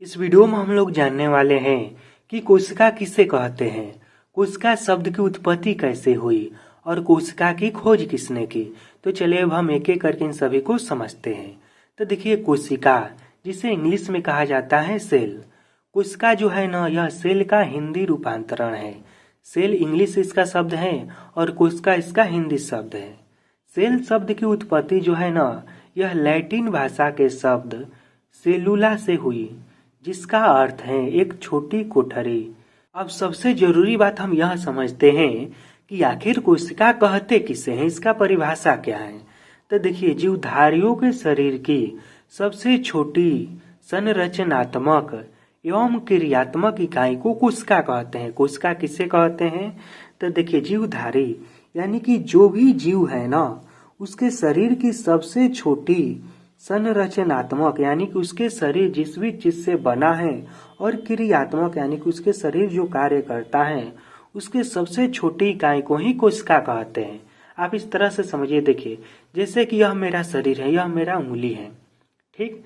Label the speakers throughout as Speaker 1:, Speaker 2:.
Speaker 1: इस वीडियो में हम लोग जानने वाले हैं कि कोशिका किसे कहते हैं, कोशिका शब्द की उत्पत्ति कैसे हुई और कोशिका की खोज किसने की। तो चलिए अब हम एक एक करके इन सभी को समझते हैं। तो देखिए, कोशिका जिसे इंग्लिश में कहा जाता है सेल। कोशिका जो है ना, यह सेल का हिंदी रूपांतरण है। सेल इंग्लिश इसका शब्द है और कोशिका इसका हिंदी शब्द है। सेल शब्द की उत्पत्ति जो है ना, यह लैटिन भाषा के शब्द सेलुला से हुई, जिसका अर्थ है एक छोटी कोठरी। अब सबसे जरूरी बात हम यह समझते हैं कि आखिर कोशिका कहते किसे हैं, इसका परिभाषा क्या है। तो देखिए, जीवधारियों के शरीर की सबसे छोटी संरचनात्मक एवं क्रियात्मक इकाई को कोशिका कहते हैं। कोशिका किसे कहते हैं? तो देखिए, जीवधारी यानी कि जो भी जीव है ना, उसके शरीर की सबसे छोटी संरचनात्मक यानी कि उसके शरीर जिस भी चीज से बना है, और क्रियात्मक यानी कि उसके शरीर जो कार्य करता है, उसके सबसे छोटी इकाई को ही कोशिका कहते हैं। आप इस तरह से समझिए। देखिए, जैसे कि यह मेरा शरीर है, यह मेरा उंगली है, ठीक,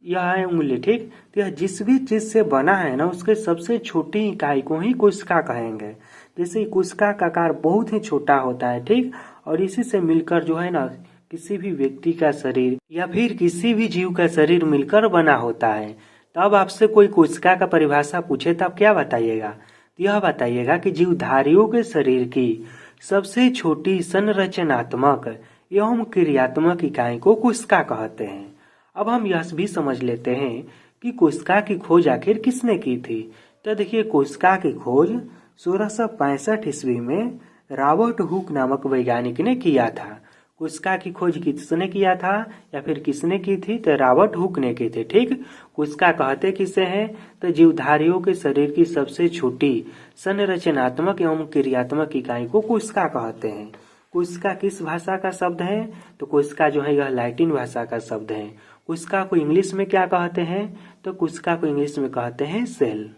Speaker 1: यह है उंगली, ठीक। तो यह जिस भी चीज से बना है ना, उसके सबसे छोटी इकाई को ही कोशिका कहेंगे। जैसे कोशिका का आकार बहुत ही छोटा होता है, ठीक, और इसी से मिलकर जो है ना, किसी भी व्यक्ति का शरीर या फिर किसी भी जीव का शरीर मिलकर बना होता है। तो अब आपसे कोई कोशिका का परिभाषा पूछे तो आप क्या बताइएगा? तो यह बताइएगा कि जीवधारियों के शरीर की सबसे छोटी संरचनात्मक एवं क्रियात्मक इकाई को कोशिका कहते हैं। अब हम यह भी समझ लेते हैं कि कोशिका की खोज आखिर किसने की थी। तो देखिए, कोशिका की खोज 1665 ईस्वी में रॉबर्ट हुक नामक वैज्ञानिक ने किया था। कोशिका की खोज किसने किया था या फिर किसने की थी? तो रॉबर्ट हुक ने की थी, ठीक। कोशिका कहते किसे हैं? तो जीवधारियों के शरीर की सबसे छोटी संरचनात्मक एवं क्रियात्मक इकाई को कोशिका कहते हैं। कोशिका किस भाषा का शब्द है? तो कोशिका जो है, यह लैटिन भाषा का शब्द है। कोशिका को इंग्लिश में क्या कहते हैं? तो कोशिका को इंग्लिश में कहते हैं सेल।